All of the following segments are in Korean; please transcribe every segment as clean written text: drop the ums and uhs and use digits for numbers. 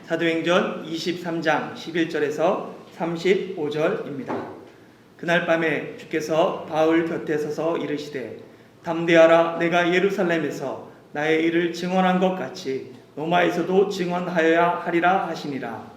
사도행전 23장 11절에서 35절입니다. 그날 밤에 주께서 바울 곁에 서서 이르시되 담대하라, 내가 예루살렘에서 나의 일을 증언한 것 같이 로마에서도 증언하여야 하리라 하시니라.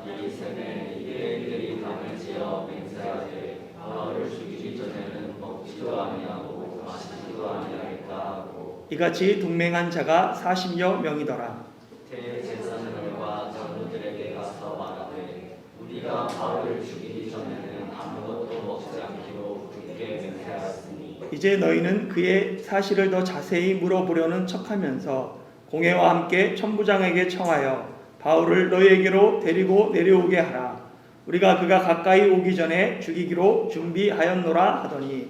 이 셈에 유대인들이 담을 지어 맹세하되 바울을 죽이기 전에는 먹지도 아니하고 마시지도 아니하겠다 하고 이같이 동맹한 자가 40여 명이더라. 대제사장들과 장로들에게 가서 말하되 우리가 바울을 죽이기 전에는 아무것도 먹지 않기로 굳게 맹세하였으니 이제 너희는 그의 사실을 더 자세히 물어보려는 척하면서 공회와 함께 천부장에게 청하여 바울을 너희에게로 데리고 내려오게 하라. 우리가 그가 가까이 오기 전에 죽이기로 준비하였노라 하더니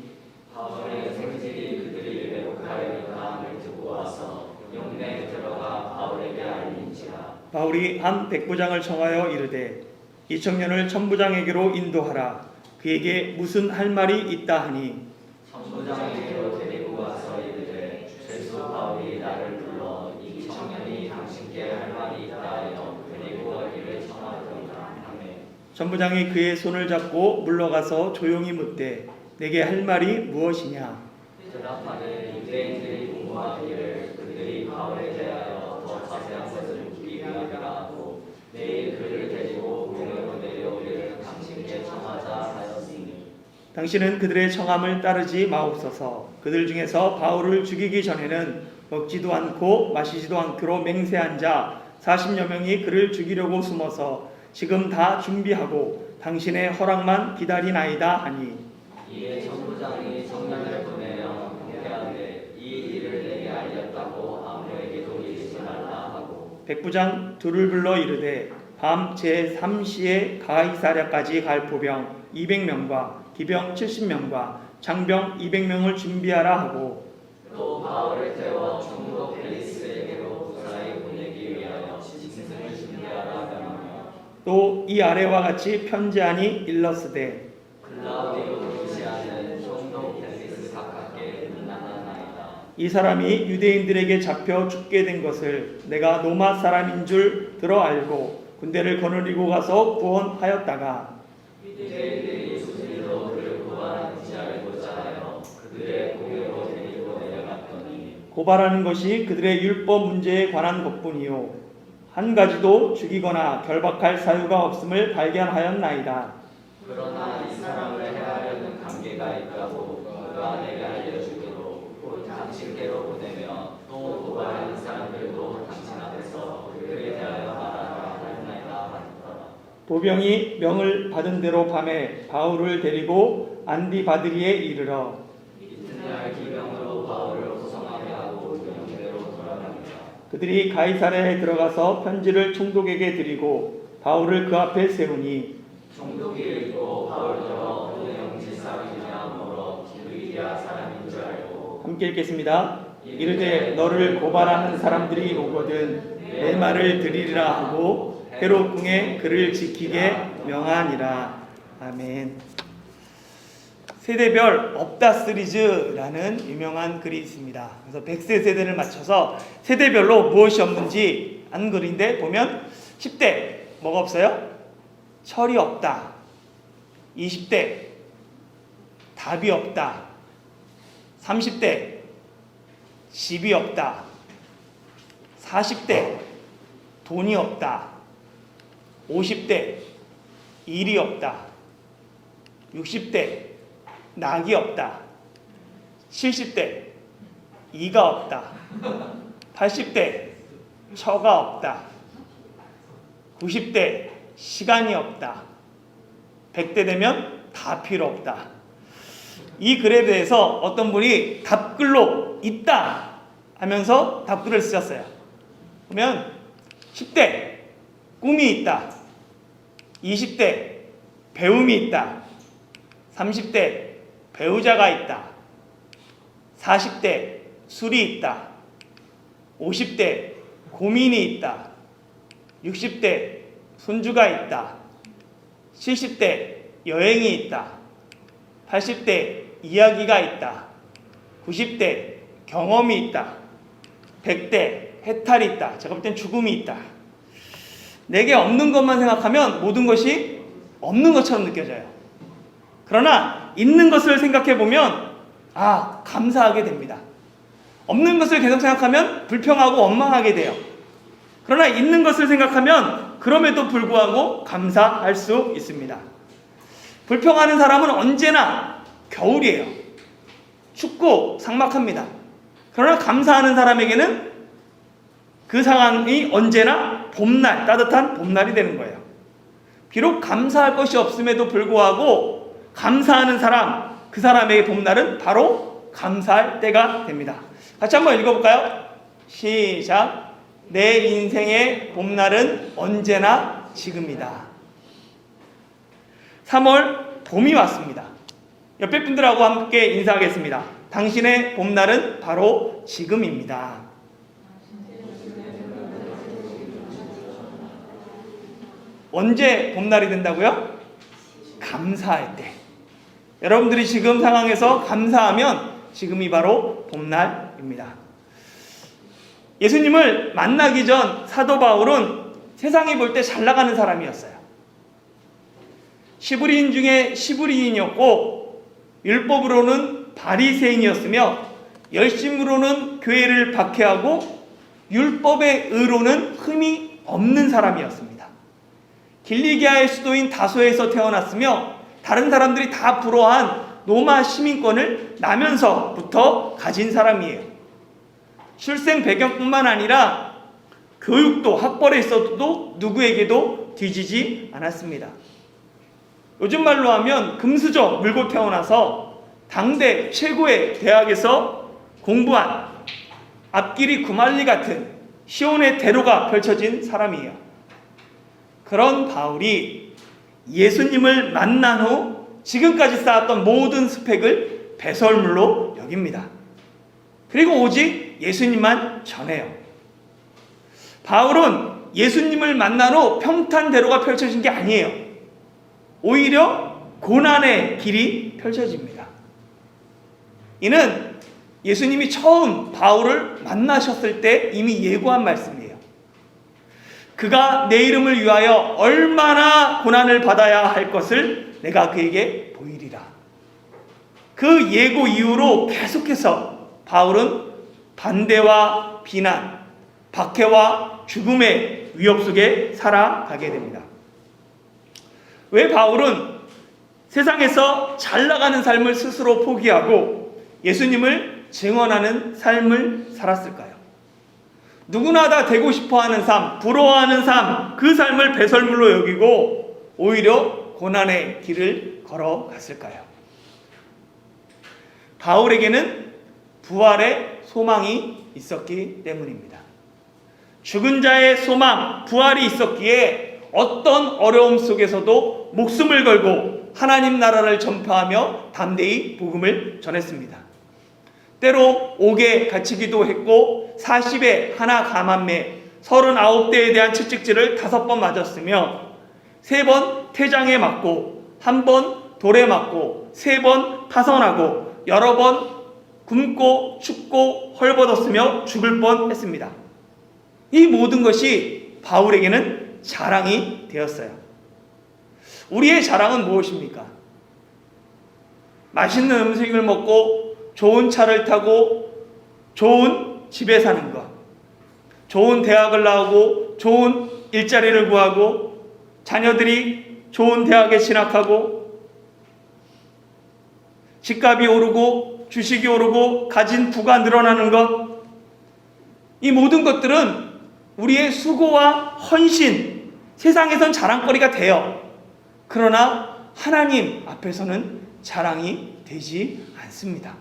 바울의 생질이 그들이 매혹하여 당함을 듣고 와서 영내에 들어가 바울에게 알린지라. 바울이 한 백부장을 청하여 이르되 이 청년을 천부장에게로 인도하라. 그에게 무슨 할 말이 있다 하니 천부장에게로 데리고 와서 이르되 죄수 바울이 나를 불러 이 청년이 당신께 할 말이 있다 하여 데리고 이를 청하더이다. 아멘. 천부장이 그의 손을 잡고 물러가서 조용히 묻되 내게 할 말이 무엇이냐. 대답하되 유대인들이 공부하기를 그들이 바울에 대하여 더 자세한 것을 묻기 위함이라 하고 내일 그를 데리고 공회로 내려오기를 당신께 청하자 하였으니 당신은 그들의 청함을 따르지 마옵소서. 그들 중에서 바울을 죽이기 전에는 먹지도 않고 마시지도 않기로 맹세한 자 40여 명이 그를 죽이려고 숨어서 지금 다 준비하고 당신의 허락만 기다리나이다 하니 이에 천부장이 청년을 보내어 공개하되 이 일을 내게 알렸다고 아무에게도 이르지 말라 하고 백부장 둘을 불러 이르되 밤 제3시에 가이사랴까지 갈 보병 200명과 기병 70명과 장병 200명을 준비하라 하고 또 바울을 태워 총독 벨리스에게로 무사히 보내기 위하여 짐승을 준비하라 하며 또 이 아래와 같이 편지하니 일러스되 글라우디오 루시아는 총독 벨리스 각하께 문안하나이다. 이 사람이 유대인들에게 잡혀 죽게 된 것을 내가 로마 사람인 줄 들어 알고 군대를 거느리고 가서 구원하였다가 유대인들이 수지로 그를 고발하는지 알고자 하여 그들의 공회로 데리고 내려갔더니 고발하는 것이 그들의 율법 문제에 관한 것뿐이요 한 가지도 죽이거나 결박할 사유가 없음을 발견하였나이다. 그러나 이 사람을 해하려는 관계가 있다고 그가 내게 알려주기로 곧 당신께로 보내며 또 고발하는 사람들도 당신 앞에서 그들에 대하여 말하라 하였나이다 하였더라. 보병이 명을 받은 대로 밤에 바울을 데리고 안디바드리에 이르러 이튿날 기병으로 바울을 호송하게 하고 명대로 돌아갑니다. 그들이 가이사랴에 들어가서 편지를 총독에게 드리고 바울을 그 앞에 세우니 총독이 읽고 바울도 어느 영지 사람이냐 물어 길리기아 사람인 줄 알고 함께 읽겠습니다. 이르되 너를 고발하는 사람들이 오거든 내 말을 들으리라 하고 헤롯 궁에 그를 지키게 명하니라. 아멘. 세대별 없다 시리즈라는 유명한 글이 있습니다. 그래서 100세 세대를 맞춰서 세대별로 무엇이 없는지 한 글인데 보면 10대 뭐가 없어요? 철이 없다. 20대 답이 없다. 30대 집이 없다. 40대 돈이 없다. 50대 일이 없다. 60대 낙이 없다. 70대 이가 없다. 80대 처가 없다. 90대 시간이 없다. 100대 되면 다 필요 없다. 이 글에 대해서 어떤 분이 답글로 있다 하면서 답글을 쓰셨어요. 그러면 10대 꿈이 있다. 20대 배움이 있다. 30대 배우자가 있다. 40대 술이 있다. 50대 고민이 있다. 60대 손주가 있다. 70대 여행이 있다. 80대 이야기가 있다. 90대 경험이 있다. 100대 해탈이 있다. 제가 볼 땐 죽음이 있다. 내게 없는 것만 생각하면 모든 것이 없는 것처럼 느껴져요. 그러나 있는 것을 생각해 보면 감사하게 됩니다. 없는 것을 계속 생각하면 불평하고 원망하게 돼요. 그러나 있는 것을 생각하면 그럼에도 불구하고 감사할 수 있습니다. 불평하는 사람은 언제나 겨울이에요. 춥고 삭막합니다. 그러나 감사하는 사람에게는 그 상황이 언제나 봄날, 따뜻한 봄날이 되는 거예요. 비록 감사할 것이 없음에도 불구하고 감사하는 사람, 그 사람에게 봄날은 바로 감사할 때가 됩니다. 같이 한번 읽어볼까요? 시작. 내 인생의 봄날은 언제나 지금이다. 3월 봄이 왔습니다. 옆에 분들하고 함께 인사하겠습니다. 당신의 봄날은 바로 지금입니다. 언제 봄날이 된다고요? 감사할 때. 여러분들이 지금 상황에서 감사하면 지금이 바로 봄날입니다. 예수님을 만나기 전 사도 바울은 세상이 볼 때 잘 나가는 사람이었어요. 시브리인 중에 시브리인이었고 율법으로는 바리새인이었으며 열심으로는 교회를 박해하고 율법의 의로는 흠이 없는 사람이었습니다. 길리기아의 수도인 다소에서 태어났으며 다른 사람들이 다 부러워한 로마 시민권을 나면서부터 가진 사람이에요. 출생 배경뿐만 아니라 교육도 학벌에 있어도 누구에게도 뒤지지 않았습니다. 요즘 말로 하면 금수저 물고 태어나서 당대 최고의 대학에서 공부한 앞길이 구말리 같은 시온의 대로가 펼쳐진 사람이에요. 그런 바울이 예수님을 만난 후 지금까지 쌓았던 모든 스펙을 배설물로 여깁니다. 그리고 오직 예수님만 전해요. 바울은 예수님을 만난 후 평탄대로가 펼쳐진 게 아니에요. 오히려 고난의 길이 펼쳐집니다. 이는 예수님이 처음 바울을 만나셨을 때 이미 예고한 말씀이에요. 그가 내 이름을 위하여 얼마나 고난을 받아야 할 것을 내가 그에게 보이리라. 그 예고 이후로 계속해서 바울은 반대와 비난, 박해와 죽음의 위협 속에 살아가게 됩니다. 왜 바울은 세상에서 잘 나가는 삶을 스스로 포기하고 예수님을 증언하는 삶을 살았을까요? 누구나 다 되고 싶어하는 삶, 부러워하는 삶, 그 삶을 배설물로 여기고 오히려 고난의 길을 걸어갔을까요? 바울에게는 부활의 소망이 있었기 때문입니다. 죽은 자의 소망, 부활이 있었기에 어떤 어려움 속에서도 목숨을 걸고 하나님 나라를 전파하며 담대히 복음을 전했습니다. 때로 옥에 갇히기도 했고 40에 하나 감함에 39대에 대한 채찍질을 5번 맞았으며 3번 태장에 맞고 1번 돌에 맞고 3번 파선하고 여러 번 굶고 춥고 헐벗었으며 죽을 뻔했습니다. 이 모든 것이 바울에게는 자랑이 되었어요. 우리의 자랑은 무엇입니까? 맛있는 음식을 먹고 좋은 차를 타고 좋은 집에 사는 것, 좋은 대학을 나오고 좋은 일자리를 구하고 자녀들이 좋은 대학에 진학하고 집값이 오르고 주식이 오르고 가진 부가 늘어나는 것, 이 모든 것들은 우리의 수고와 헌신, 세상에선 자랑거리가 돼요. 그러나 하나님 앞에서는 자랑이 되지 않습니다.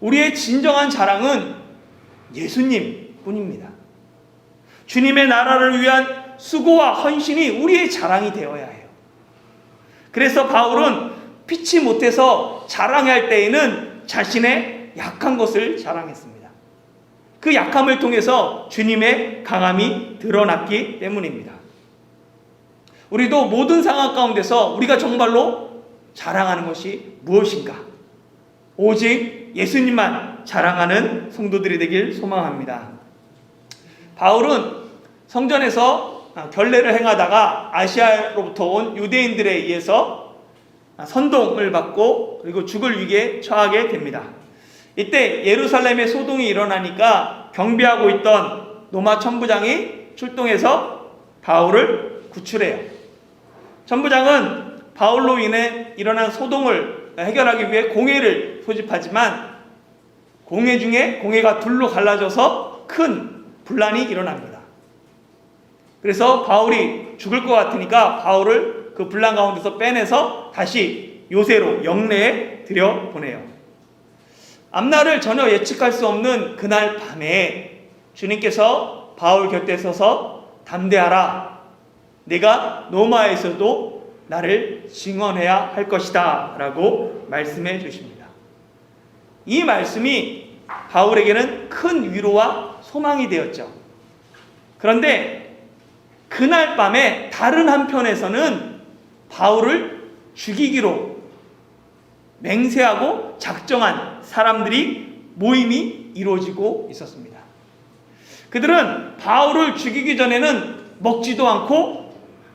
우리의 진정한 자랑은 예수님 뿐입니다. 주님의 나라를 위한 수고와 헌신이 우리의 자랑이 되어야 해요. 그래서 바울은 피치 못해서 자랑할 때에는 자신의 약한 것을 자랑했습니다. 그 약함을 통해서 주님의 강함이 드러났기 때문입니다. 우리도 모든 상황 가운데서 우리가 정말로 자랑하는 것이 무엇인가? 오직 예수님만 자랑하는 성도들이 되길 소망합니다. 바울은 성전에서 결례를 행하다가 아시아로부터 온 유대인들에 의해서 선동을 받고 그리고 죽을 위기에 처하게 됩니다. 이때 예루살렘에 소동이 일어나니까 경비하고 있던 로마 천부장이 출동해서 바울을 구출해요. 천부장은 바울로 인해 일어난 소동을 해결하기 위해 공회를 소집하지만 공회 중에 공회가 둘로 갈라져서 큰 분란이 일어납니다. 그래서 바울이 죽을 것 같으니까 바울을 그 분란 가운데서 빼내서 다시 요새로 영내에 들여보내요. 앞날을 전혀 예측할 수 없는 그날 밤에 주님께서 바울 곁에 서서 담대하라. 내가 로마에서도 나를 증언해야 할 것이다 라고 말씀해 주십니다. 이 말씀이 바울에게는 큰 위로와 소망이 되었죠. 그런데 그날 밤에 다른 한편에서는 바울을 죽이기로 맹세하고 작정한 사람들이 모임이 이루어지고 있었습니다. 그들은 바울을 죽이기 전에는 먹지도 않고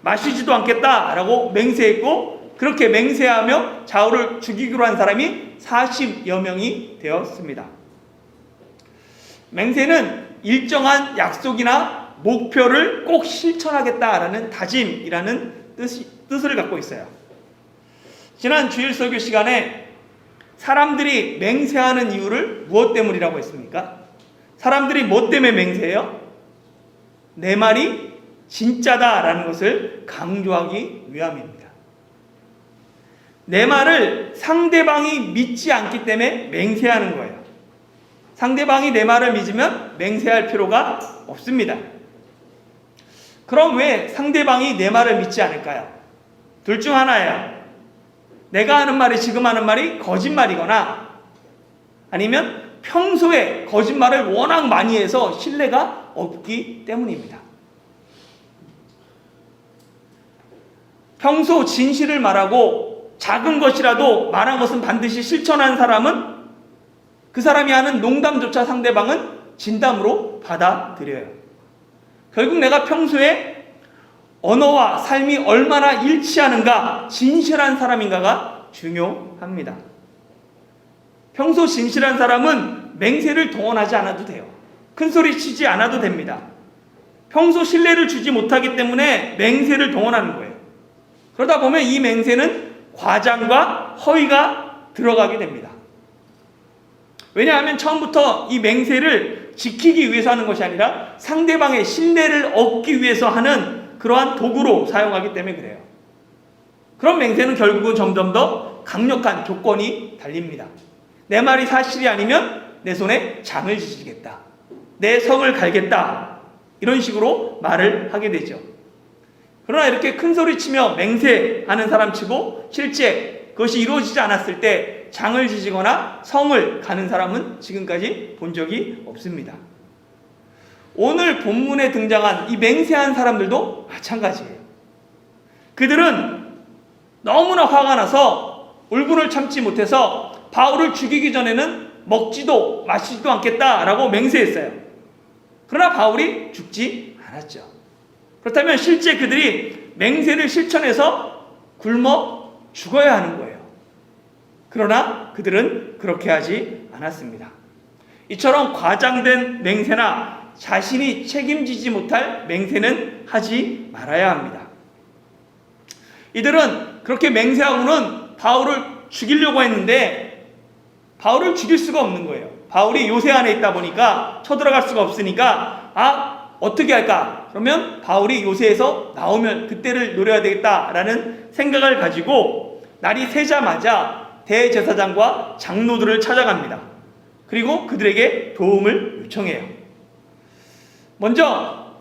마시지도 않겠다라고 맹세했고, 그렇게 맹세하며 바울을 죽이기로 한 사람이 40여 명이 되었습니다. 맹세는 일정한 약속이나 목표를 꼭 실천하겠다라는 다짐이라는 뜻을 갖고 있어요. 지난 주일 설교 시간에 사람들이 맹세하는 이유를 무엇 때문이라고 했습니까? 사람들이 뭐 때문에 맹세해요? 내 말이 진짜다라는 것을 강조하기 위함입니다. 내 말을 상대방이 믿지 않기 때문에 맹세하는 거예요. 상대방이 내 말을 믿으면 맹세할 필요가 없습니다. 그럼 왜 상대방이 내 말을 믿지 않을까요? 둘 중 하나예요. 내가 하는 말이, 지금 하는 말이 거짓말이거나 아니면 평소에 거짓말을 워낙 많이 해서 신뢰가 없기 때문입니다. 평소 진실을 말하고 작은 것이라도 말한 것은 반드시 실천한 사람은 그 사람이 하는 농담조차 상대방은 진담으로 받아들여요. 결국 내가 평소에 언어와 삶이 얼마나 일치하는가, 진실한 사람인가가 중요합니다. 평소 진실한 사람은 맹세를 동원하지 않아도 돼요. 큰소리 치지 않아도 됩니다. 평소 신뢰를 주지 못하기 때문에 맹세를 동원하는 거예요. 그러다 보면 이 맹세는 과장과 허위가 들어가게 됩니다. 왜냐하면 처음부터 이 맹세를 지키기 위해서 하는 것이 아니라 상대방의 신뢰를 얻기 위해서 하는 그러한 도구로 사용하기 때문에 그래요. 그런 맹세는 결국은 점점 더 강력한 조건이 달립니다. 내 말이 사실이 아니면 내 손에 장을 지지겠다, 내 성을 갈겠다, 이런 식으로 말을 하게 되죠. 그러나 이렇게 큰 소리 치며 맹세하는 사람 치고 실제 그것이 이루어지지 않았을 때 장을 지지거나 성을 가는 사람은 지금까지 본 적이 없습니다. 오늘 본문에 등장한 이 맹세한 사람들도 마찬가지예요. 그들은 너무나 화가 나서 울분을 참지 못해서 바울을 죽이기 전에는 먹지도 마시지도 않겠다라고 맹세했어요. 그러나 바울이 죽지 않았죠. 그렇다면 실제 그들이 맹세를 실천해서 굶어 죽어야 하는 거예요. 그러나 그들은 그렇게 하지 않았습니다. 이처럼 과장된 맹세나 자신이 책임지지 못할 맹세는 하지 말아야 합니다. 이들은 그렇게 맹세하고는 바울을 죽이려고 했는데 바울을 죽일 수가 없는 거예요. 바울이 요새 안에 있다 보니까 쳐들어갈 수가 없으니까 어떻게 할까? 그러면 바울이 요새에서 나오면 그때를 노려야 되겠다라는 생각을 가지고 날이 새자마자 대제사장과 장로들을 찾아갑니다. 그리고 그들에게 도움을 요청해요. 먼저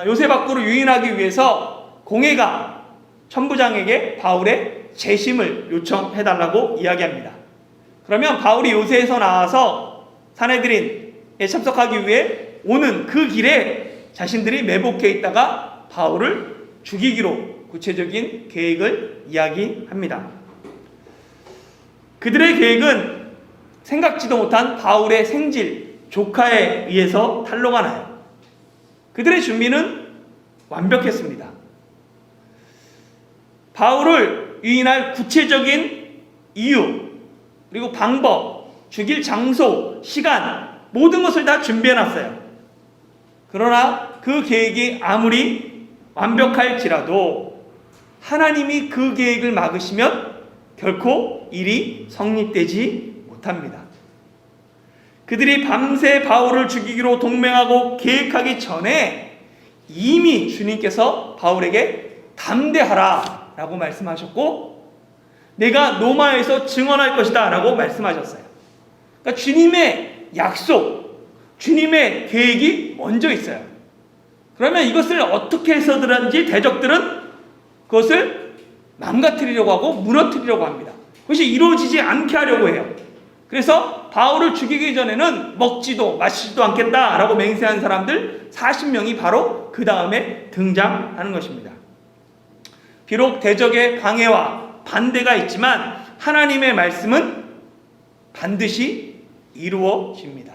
요새 밖으로 유인하기 위해서 공회가 천부장에게 바울의 재심을 요청해달라고 이야기합니다. 그러면 바울이 요새에서 나와서 산헤드린에 참석하기 위해 오는 그 길에 자신들이 매복해 있다가 바울을 죽이기로 구체적인 계획을 이야기합니다. 그들의 계획은 생각지도 못한 바울의 생질, 조카에 의해서 탄로가 나요. 그들의 준비는 완벽했습니다. 바울을 유인할 구체적인 이유, 그리고 방법, 죽일 장소, 시간, 모든 것을 다 준비해놨어요. 그러나 그 계획이 아무리 완벽할지라도 하나님이 그 계획을 막으시면 결코 일이 성립되지 못합니다. 그들이 밤새 바울을 죽이기로 동맹하고 계획하기 전에 이미 주님께서 바울에게 담대하라 라고 말씀하셨고, 내가 로마에서 증언할 것이다 라고 말씀하셨어요. 그러니까 주님의 약속, 주님의 계획이 먼저 있어요. 그러면 이것을 어떻게 해서든지 대적들은 그것을 망가뜨리려고 하고 무너뜨리려고 합니다. 그것이 이루어지지 않게 하려고 해요. 그래서 바울을 죽이기 전에는 먹지도 마시지도 않겠다라고 맹세한 사람들 40명이 바로 그 다음에 등장하는 것입니다. 비록 대적의 방해와 반대가 있지만 하나님의 말씀은 반드시 이루어집니다.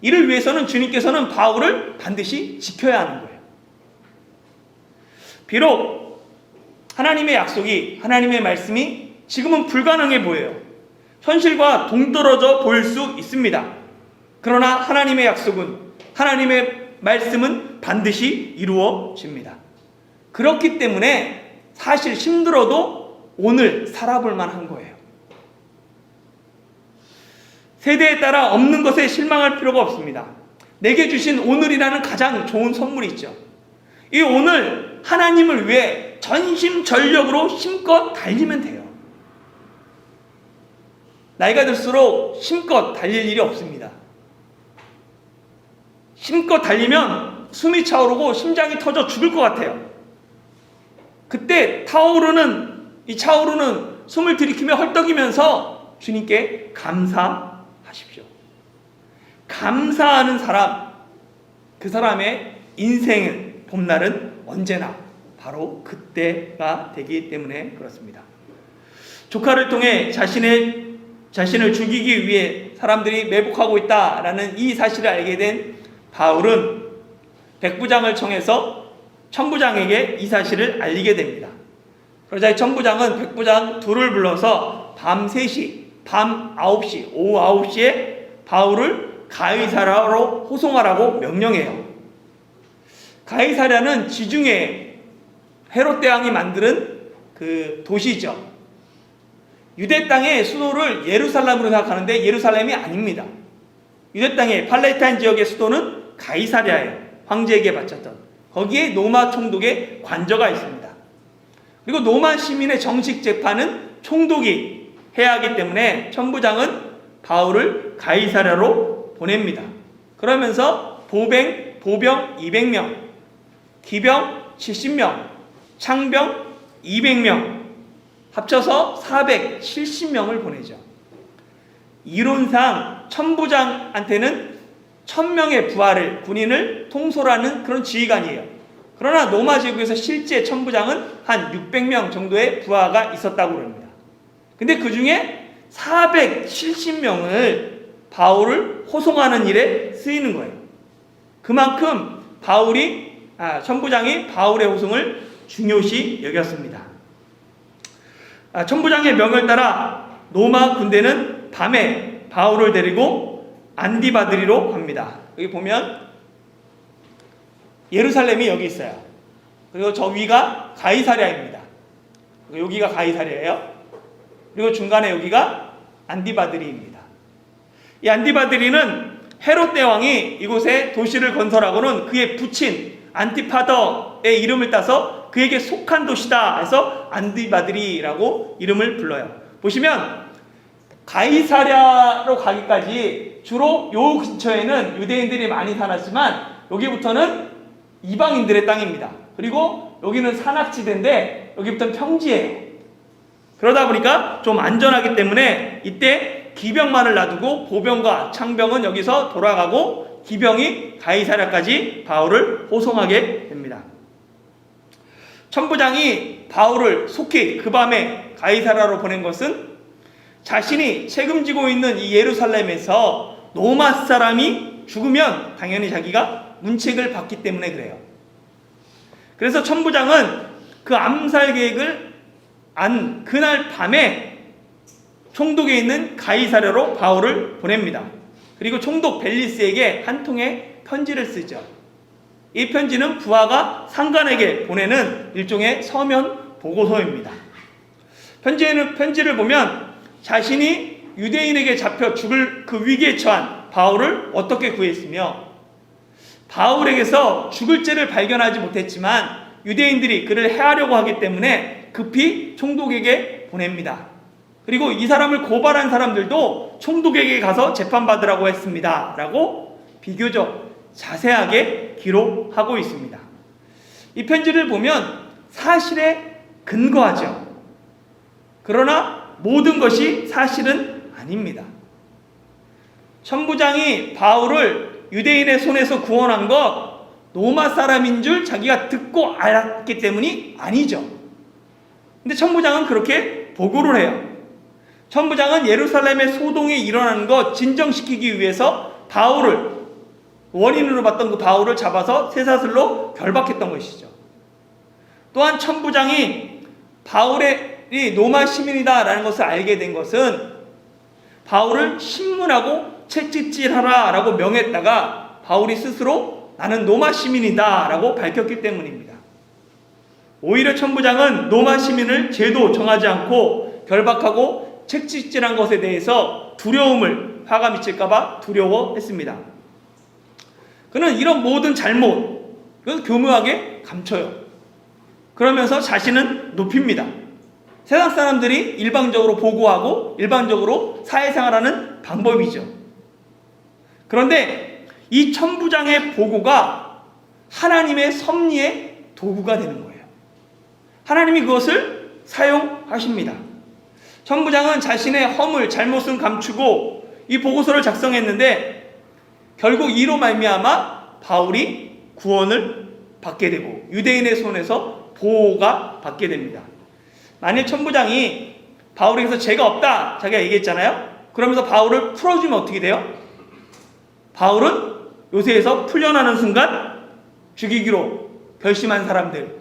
이를 위해서는 주님께서는 바울을 반드시 지켜야 하는 거예요. 비록 하나님의 약속이, 하나님의 말씀이 지금은 불가능해 보여요. 현실과 동떨어져 보일 수 있습니다. 그러나 하나님의 약속은, 하나님의 말씀은 반드시 이루어집니다. 그렇기 때문에 사실 힘들어도 오늘 살아볼 만한 거예요. 세대에 따라 없는 것에 실망할 필요가 없습니다. 내게 주신 오늘이라는 가장 좋은 선물이 있죠. 이 오늘 하나님을 위해 전심전력으로 힘껏 달리면 돼요. 나이가 들수록 힘껏 달릴 일이 없습니다. 힘껏 달리면 숨이 차오르고 심장이 터져 죽을 것 같아요. 그때 이 차오르는 숨을 들이키며 헐떡이면서 주님께 감사하십시오. 감사하는 사람, 그 사람의 인생의 봄날은 언제나 바로 그때가 되기 때문에 그렇습니다. 조카를 통해 자신을 죽이기 위해 사람들이 매복하고 있다라는 이 사실을 알게 된 바울은 백부장을 청해서 천부장에게 이 사실을 알리게 됩니다. 그러자 천부장은 백부장 둘을 불러서 밤 3시, 밤 9시, 오후 9시에 바울을 가이사랴로 호송하라고 명령해요. 가이사랴는 지중해 헤롯 대왕이 만드는 그 도시죠. 유대 땅의 수도를 예루살렘으로 생각하는데 예루살렘이 아닙니다. 유대 땅의 팔레타인 지역의 수도는 가이사랴예요. 황제에게 바쳤던. 거기에 로마 총독의 관저가 있습니다. 그리고 로마 시민의 정식 재판은 총독이 해야 하기 때문에 천부장은 바울을 가이사랴로 보냅니다. 그러면서 보병 200명, 기병 70명, 창병 200명, 합쳐서 470명을 보내죠. 이론상 천부장한테는 1000명의 부하를, 군인을 통솔하는 그런 지휘관이에요. 그러나 로마 제국에서 실제 천부장은 한 600명 정도의 부하가 있었다고 합니다. 근데 그 중에 470명을 바울을 호송하는 일에 쓰이는 거예요. 그만큼 천부장이 바울의 호송을 중요시 여겼습니다. 천부장의 명을 따라 로마 군대는 밤에 바울을 데리고 안디바드리로 갑니다. 여기 보면 예루살렘이 여기 있어요. 그리고 저 위가 가이사랴입니다. 여기가 가이사랴예요. 그리고 중간에 여기가 안디바드리입니다. 이 안디바드리는 헤롯 대왕이 이곳에 도시를 건설하고는 그의 부친 안티파더의 이름을 따서 그에게 속한 도시다 해서 안디바드리라고 이름을 불러요. 보시면 가이사랴로 가기까지 주로 요 근처에는 유대인들이 많이 살았지만 여기부터는 이방인들의 땅입니다. 그리고 여기는 산악지대인데 여기부터는 평지예요. 그러다 보니까 좀 안전하기 때문에 이때 기병만을 놔두고 보병과 창병은 여기서 돌아가고 기병이 가이사랴까지 바울을 호송하게 됩니다. 천부장이 바울을 속히 그 밤에 가이사랴로 보낸 것은 자신이 책임지고 있는 이 예루살렘에서 로마 사람이 죽으면 당연히 자기가 문책을 받기 때문에 그래요. 그래서 천부장은 그 암살 계획을 안 그날 밤에 총독에 있는 가이사랴로 바울을 보냅니다. 그리고 총독 벨리스에게 한 통의 편지를 쓰죠. 이 편지는 부하가 상관에게 보내는 일종의 서면 보고서입니다. 편지를 보면 자신이 유대인에게 잡혀 죽을 그 위기에 처한 바울을 어떻게 구했으며 바울에게서 죽을 죄를 발견하지 못했지만 유대인들이 그를 해하려고 하기 때문에 급히 총독에게 보냅니다. 그리고 이 사람을 고발한 사람들도 총독에게 가서 재판받으라고 했습니다. 라고 비교적 자세하게 기록하고 있습니다. 이 편지를 보면 사실에 근거하죠. 그러나 모든 것이 사실은 아닙니다. 천부장이 바울을 유대인의 손에서 구원한 것 로마 사람인 줄 자기가 듣고 알았기 때문이 아니죠. 근데 천부장은 그렇게 보고를 해요. 천부장은 예루살렘의 소동이 일어나는 것 진정시키기 위해서 바울을 원인으로 봤던 그 바울을 잡아서 쇠사슬로 결박했던 것이죠. 또한 천부장이 바울이 로마 시민이다라는 것을 알게 된 것은 바울을 신문하고 채찍질하라 라고 명했다가 바울이 스스로 나는 로마 시민이다 라고 밝혔기 때문입니다. 오히려 천부장은 로마 시민을 죄도 정하지 않고 결박하고 채찍질한 것에 대해서 화가 미칠까봐 두려워했습니다. 그는 이런 모든 잘못을 교묘하게 감춰요. 그러면서 자신은 높입니다. 세상 사람들이 일방적으로 보고하고 일방적으로 사회생활하는 방법이죠. 그런데 이 천부장의 보고가 하나님의 섭리의 도구가 되는 거예요. 하나님이 그것을 사용하십니다. 천부장은 자신의 허물, 잘못은 감추고 이 보고서를 작성했는데 결국 이로 말미암아 바울이 구원을 받게 되고 유대인의 손에서 보호가 받게 됩니다. 만일 천부장이 바울에게서 죄가 없다 자기가 얘기했잖아요. 그러면서 바울을 풀어주면 어떻게 돼요? 바울은 요새에서 풀려나는 순간 죽이기로 결심한 사람들,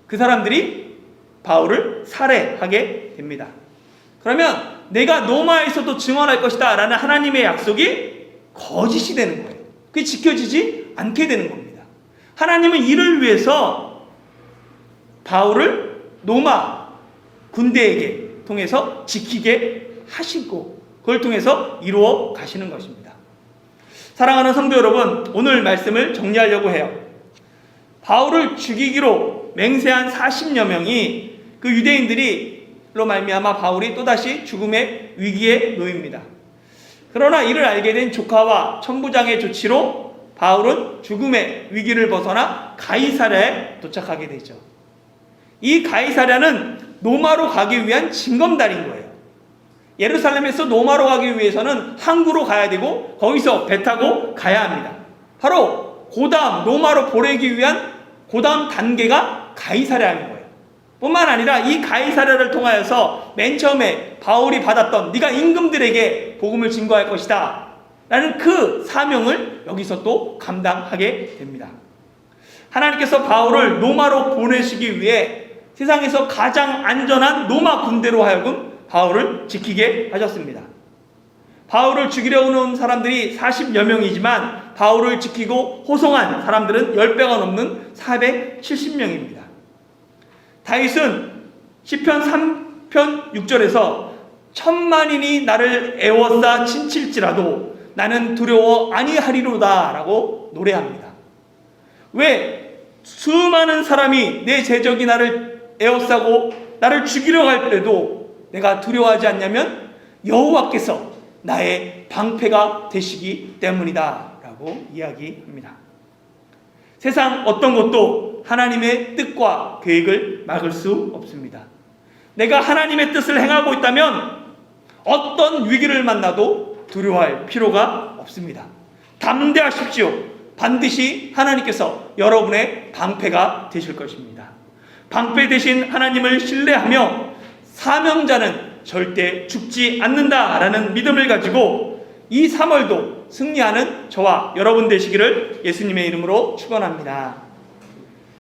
그 사람들이 바울을 살해하게 됩니다. 그러면 내가 로마에서도 증언할 것이다 라는 하나님의 약속이 거짓이 되는 거예요. 그게 지켜지지 않게 되는 겁니다. 하나님은 이를 위해서 바울을 로마 군대에게 통해서 지키게 하시고 그걸 통해서 이루어 가시는 것입니다. 사랑하는 성도 여러분, 오늘 말씀을 정리하려고 해요. 바울을 죽이기로 맹세한 40여 명이 그 유대인들이로 말미암아 바울이 또다시 죽음의 위기에 놓입니다. 그러나 이를 알게 된 조카와 천부장의 조치로 바울은 죽음의 위기를 벗어나 가이사랴에 도착하게 되죠. 이 가이사랴는 로마로 가기 위한 징검다리인 거예요. 예루살렘에서 로마로 가기 위해서는 항구로 가야 되고 거기서 배 타고 가야 합니다. 바로 그 다음 로마로 보내기 위한 그 다음 단계가 가이사랴인 거예요. 뿐만 아니라 이 가이사랴를 통하여서 맨 처음에 바울이 받았던 네가 임금들에게 복음을 증거할 것이다 라는 그 사명을 여기서 또 감당하게 됩니다. 하나님께서 바울을 로마로 보내시기 위해 세상에서 가장 안전한 로마 군대로 하여금 바울을 지키게 하셨습니다. 바울을 죽이려 오는 사람들이 40여 명이지만 바울을 지키고 호송한 사람들은 10배가 넘는 470명입니다. 다윗은 시편 3편 6절에서 천만인이 나를 애워싸 친칠지라도 나는 두려워 아니하리로다 라고 노래합니다. 왜? 수많은 사람이 내 제적이 나를 에워싸고 나를 죽이려 할 때도 내가 두려워하지 않냐면 여호와께서 나의 방패가 되시기 때문이다 라고 이야기합니다. 세상 어떤 것도 하나님의 뜻과 계획을 막을 수 없습니다. 내가 하나님의 뜻을 행하고 있다면 어떤 위기를 만나도 두려워할 필요가 없습니다. 담대하십시오. 반드시 하나님께서 여러분의 방패가 되실 것입니다. 방패 되신 하나님을 신뢰하며 사명자는 절대 죽지 않는다라는 믿음을 가지고 이 3월도 승리하는 저와 여러분 되시기를 예수님의 이름으로 축원합니다.